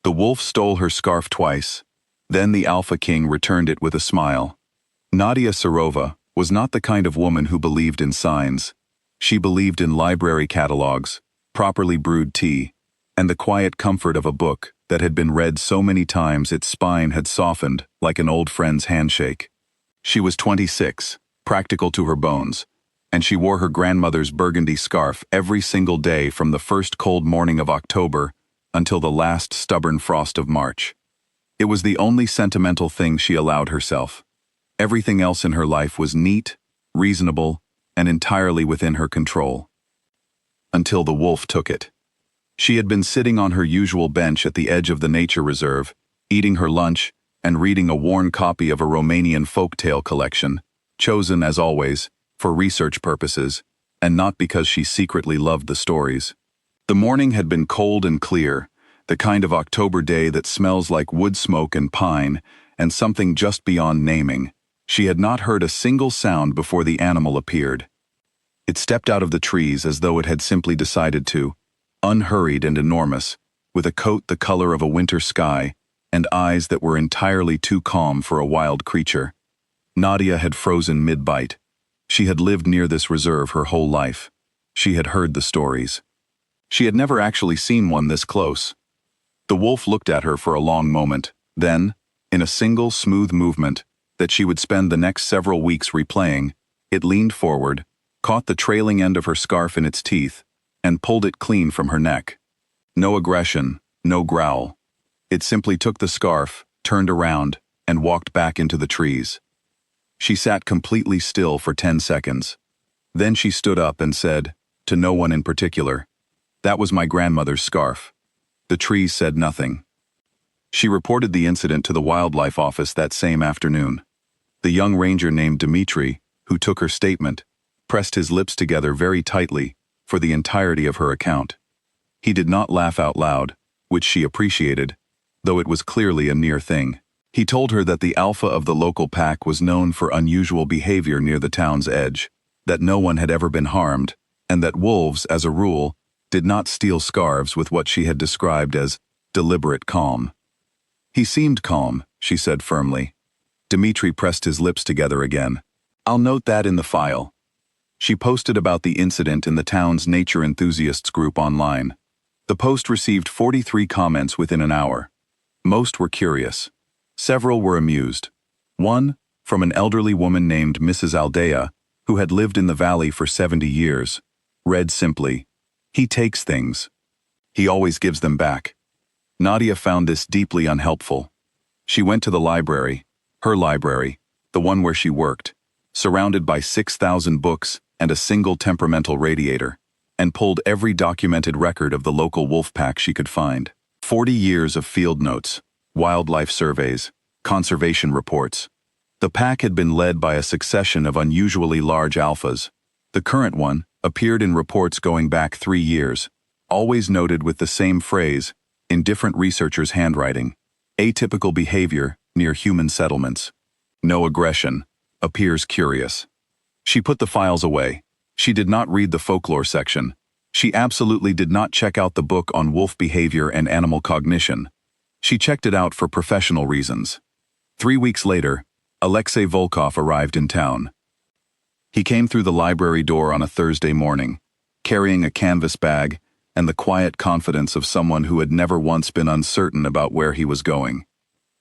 The wolf stole her scarf twice. Then the Alpha King returned it with a smile. Nadia Serova was not the kind of woman who believed in signs. She believed in library catalogs, properly brewed tea, and the quiet comfort of a book that had been read so many times its spine had softened like an old friend's handshake. She was 26, practical to her bones, and she wore her grandmother's burgundy scarf every single day from the first cold morning of October until the last stubborn frost of March. It was the only sentimental thing she allowed herself. Everything else in her life was neat, reasonable, and entirely within her control. Until the wolf took it. She had been sitting on her usual bench at the edge of the nature reserve, eating her lunch and reading a worn copy of a Romanian folktale collection, chosen, as always, for research purposes, and not because she secretly loved the stories. The morning had been cold and clear, the kind of October day that smells like wood smoke and pine, and something just beyond naming. She had not heard a single sound before the animal appeared. It stepped out of the trees as though it had simply decided to, unhurried and enormous, with a coat the color of a winter sky, and eyes that were entirely too calm for a wild creature. Nadia had frozen mid-bite. She had lived near this reserve her whole life. She had heard the stories. She had never actually seen one this close. The wolf looked at her for a long moment, then, in a single smooth movement that she would spend the next several weeks replaying, it leaned forward, caught the trailing end of her scarf in its teeth, and pulled it clean from her neck. No aggression, no growl. It simply took the scarf, turned around, and walked back into the trees. She sat completely still for 10 seconds. Then she stood up and said, to no one in particular, "That was my grandmother's scarf." The trees said nothing. She reported the incident to the wildlife office that same afternoon. The young ranger named Dmitri, who took her statement, pressed his lips together very tightly for the entirety of her account. He did not laugh out loud, which she appreciated, though it was clearly a near thing. He told her that the alpha of the local pack was known for unusual behavior near the town's edge, that no one had ever been harmed, and that wolves, as a rule, did not steal scarves with what she had described as deliberate calm. "He seemed calm," she said firmly. Dmitri pressed his lips together again. "I'll note that in the file." She posted about the incident in the town's nature enthusiasts group online. The post received 43 comments within an hour. Most were curious. Several were amused. One, from an elderly woman named Mrs. Aldea, who had lived in the valley for 70 years, read simply, "He takes things. He always gives them back." Nadia found this deeply unhelpful. She went to the library, her library, the one where she worked, surrounded by 6,000 books and a single temperamental radiator, and pulled every documented record of the local wolf pack she could find. 40 years of field notes, wildlife surveys, conservation reports. The pack had been led by a succession of unusually large alphas. The current one appeared in reports going back 3 years, always noted with the same phrase, in different researchers' handwriting: atypical behavior near human settlements. No aggression. Appears curious. She put the files away. She did not read the folklore section. She absolutely did not check out the book on wolf behavior and animal cognition. She checked it out for professional reasons. 3 weeks later, Alexei Volkov arrived in town. He came through the library door on a Thursday morning, carrying a canvas bag and the quiet confidence of someone who had never once been uncertain about where he was going.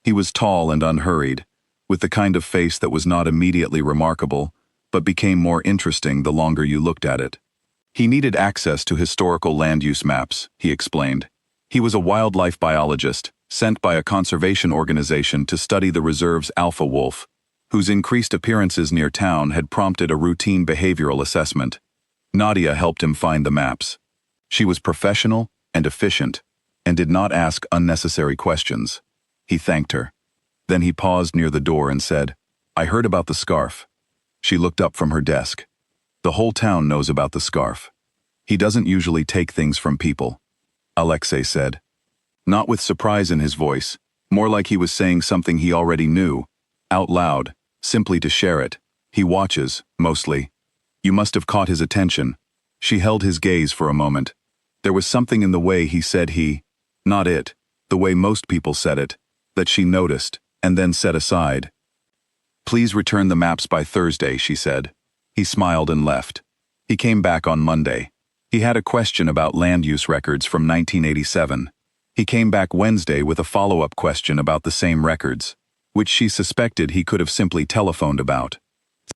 He was tall and unhurried, with the kind of face that was not immediately remarkable, but became more interesting the longer you looked at it. He needed access to historical land use maps, he explained. He was a wildlife biologist, sent by a conservation organization to study the reserve's alpha wolf, whose increased appearances near town had prompted a routine behavioral assessment. Nadia helped him find the maps. She was professional and efficient, and did not ask unnecessary questions. He thanked her. Then he paused near the door and said, "I heard about the scarf." She looked up from her desk. "The whole town knows about the scarf. He doesn't usually take things from people," Alexei said. Not with surprise in his voice, more like he was saying something he already knew, out loud, simply to share it. "He watches, mostly. You must have caught his attention." She held his gaze for a moment. There was something in the way he said not it, the way most people said it, that she noticed, and then set aside. "Please return the maps by Thursday," she said. He smiled and left. He came back on Monday. He had a question about land use records from 1987. He came back Wednesday with a follow-up question about the same records, which she suspected he could have simply telephoned about.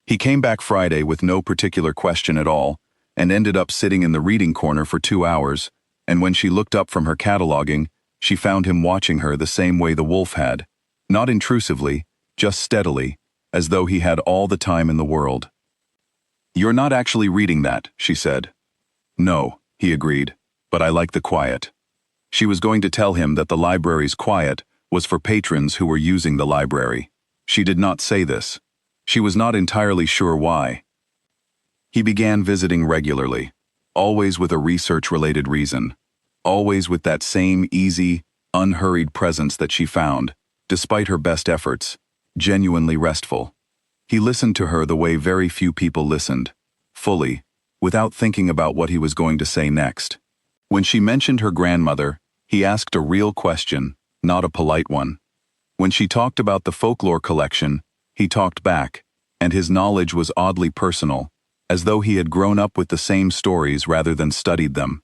He came back Friday with no particular question at all, and ended up sitting in the reading corner for 2 hours, and when she looked up from her cataloging, she found him watching her the same way the wolf had, not intrusively, just steadily, as though he had all the time in the world. "You're not actually reading that," she said. "No," he agreed, "but I like the quiet." She was going to tell him that the library's quiet was for patrons who were using the library. She did not say this. She was not entirely sure why. He began visiting regularly, always with a research-related reason, always with that same easy, unhurried presence that she found, despite her best efforts, genuinely restful. He listened to her the way very few people listened, fully, without thinking about what he was going to say next. When she mentioned her grandmother, he asked a real question, not a polite one. When she talked about the folklore collection, he talked back, and his knowledge was oddly personal, as though he had grown up with the same stories rather than studied them.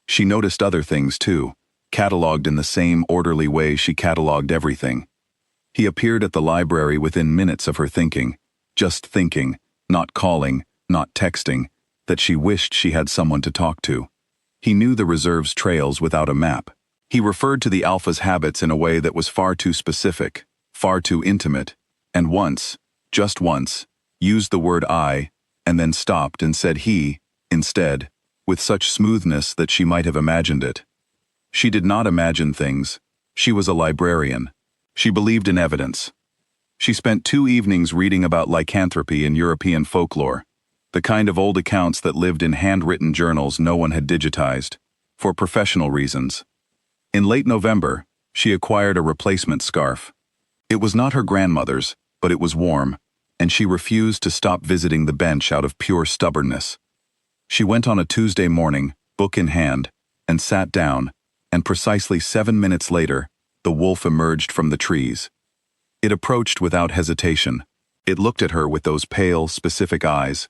She noticed other things too, catalogued in the same orderly way she catalogued everything. He appeared at the library within minutes of her thinking, just thinking, not calling, not texting, that she wished she had someone to talk to. He knew the reserve's trails without a map. He referred to the alpha's habits in a way that was far too specific, far too intimate, and once, just once, used the word I, and then stopped and said he, instead, with such smoothness that she might have imagined it. She did not imagine things. She was a librarian. She believed in evidence. She spent 2 evenings reading about lycanthropy in European folklore, the kind of old accounts that lived in handwritten journals no one had digitized, for professional reasons. In late November, she acquired a replacement scarf. It was not her grandmother's, but it was warm, and she refused to stop visiting the bench out of pure stubbornness. She went on a Tuesday morning, book in hand, and sat down, and precisely 7 minutes later, the wolf emerged from the trees. It approached without hesitation. It looked at her with those pale, specific eyes.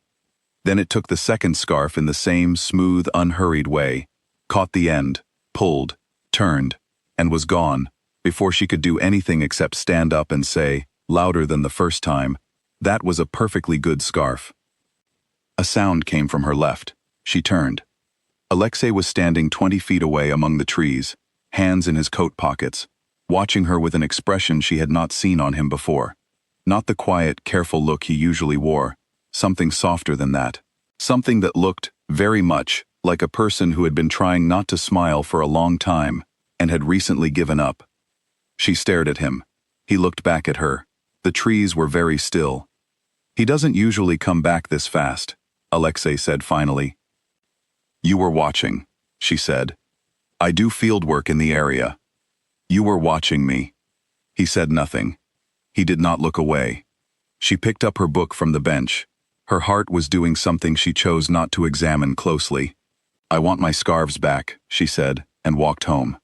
Then it took the second scarf in the same smooth, unhurried way, caught the end, pulled, turned, and was gone, before she could do anything except stand up and say, louder than the first time, "That was a perfectly good scarf." A sound came from her left. She turned. Alexei was standing 20 feet away among the trees, hands in his coat pockets, watching her with an expression she had not seen on him before. Not the quiet, careful look he usually wore, something softer than that. Something that looked, very much, like a person who had been trying not to smile for a long time, and had recently given up. She stared at him. He looked back at her. The trees were very still. "He doesn't usually come back this fast," Alexei said finally. "You were watching," she said. "I do field work in the area. You were watching me." He said nothing. He did not look away. She picked up her book from the bench. Her heart was doing something she chose not to examine closely. "I want my scarves back," she said, and walked home.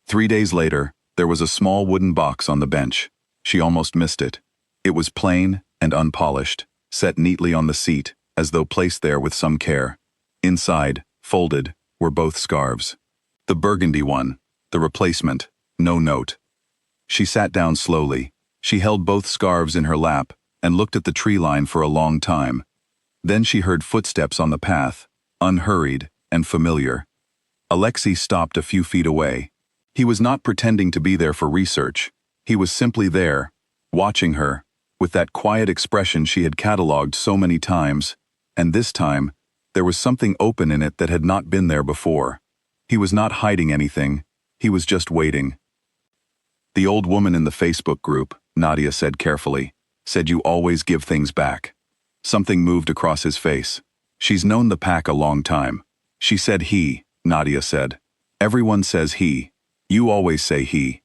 3 days later, there was a small wooden box on the bench. She almost missed it. It was plain and unpolished, set neatly on the seat, as though placed there with some care. Inside, folded, were both scarves. The burgundy one, the replacement, no note. She sat down slowly. She held both scarves in her lap and looked at the tree line for a long time. Then she heard footsteps on the path, unhurried and familiar. Alexei stopped a few feet away. He was not pretending to be there for research. He was simply there, watching her, with that quiet expression she had catalogued so many times, and this time, there was something open in it that had not been there before. He was not hiding anything. He was just waiting. "The old woman in the Facebook group," Nadia said carefully, "said you always give things back." Something moved across his face. "She's known the pack a long time." She said he, Nadia said. "Everyone says he. You always say he."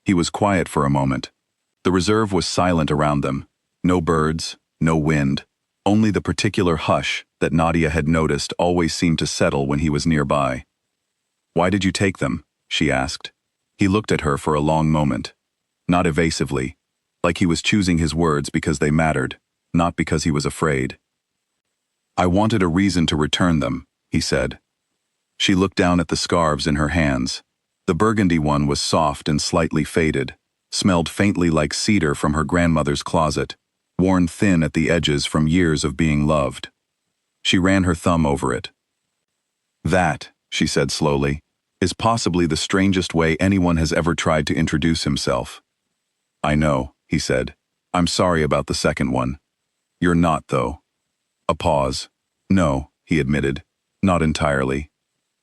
He was quiet for a moment. The reserve was silent around them. No birds, no wind, only the particular hush that Nadia had noticed always seemed to settle when he was nearby. "Why did you take them?" she asked. He looked at her for a long moment, not evasively, like he was choosing his words because they mattered, not because he was afraid. "I wanted a reason to return them," he said. She looked down at the scarves in her hands. The burgundy one was soft and slightly faded, smelled faintly like cedar from her grandmother's closet, worn thin at the edges from years of being loved. She ran her thumb over it. "That," she said slowly, "is possibly the strangest way anyone has ever tried to introduce himself." "I know," he said. "I'm sorry about the second one." "You're not, though." A pause. "No," he admitted. "Not entirely."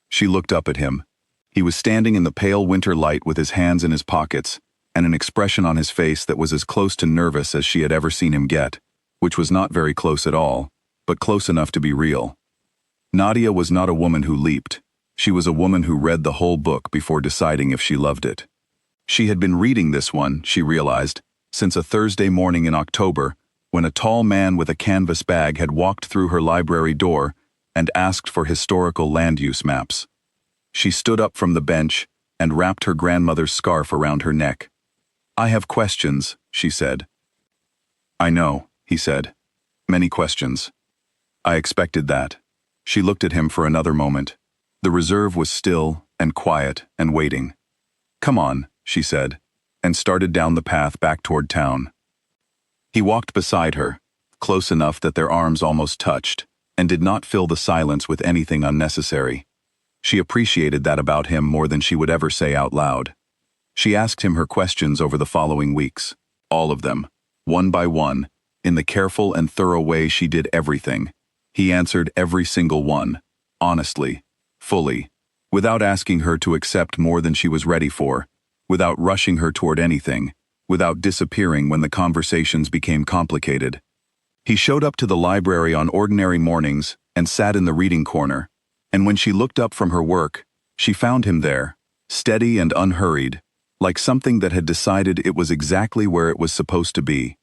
She looked up at him. He was standing in the pale winter light with his hands in his pockets, and an expression on his face that was as close to nervous as she had ever seen him get, which was not very close at all, but close enough to be real. Nadia was not a woman who leaped. She was a woman who read the whole book before deciding if she loved it. She had been reading this one, she realized, since a Thursday morning in October, when a tall man with a canvas bag had walked through her library door and asked for historical land use maps. She stood up from the bench and wrapped her grandmother's scarf around her neck. "I have questions," she said. "I know," he said. "Many questions." "I expected that." She looked at him for another moment. The reserve was still and quiet and waiting. "Come on," she said, and started down the path back toward town. He walked beside her, close enough that their arms almost touched, and did not fill the silence with anything unnecessary. She appreciated that about him more than she would ever say out loud. She asked him her questions over the following weeks, all of them, one by one, in the careful and thorough way she did everything. He answered every single one, honestly, fully, without asking her to accept more than she was ready for, without rushing her toward anything, without disappearing when the conversations became complicated. He showed up to the library on ordinary mornings and sat in the reading corner, and when she looked up from her work, she found him there, steady and unhurried, like something that had decided it was exactly where it was supposed to be.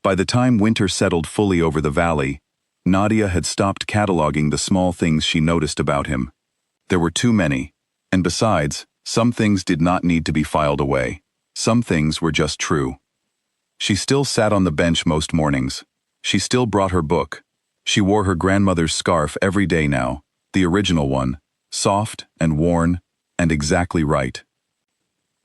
By the time winter settled fully over the valley, Nadia had stopped cataloging the small things she noticed about him. There were too many, and besides, some things did not need to be filed away. Some things were just true. She still sat on the bench most mornings. She still brought her book. She wore her grandmother's scarf every day now, the original one, soft and worn and exactly right.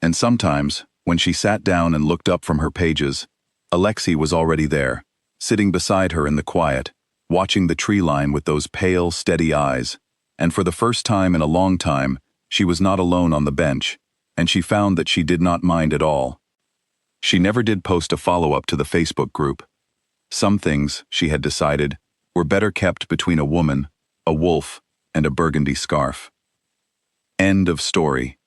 And sometimes, when she sat down and looked up from her pages, Alexei was already there, sitting beside her in the quiet, watching the tree line with those pale, steady eyes, and for the first time in a long time, she was not alone on the bench, and she found that she did not mind at all. She never did post a follow-up to the Facebook group. Some things, she had decided, were better kept between a woman, a wolf, and a burgundy scarf. End of story.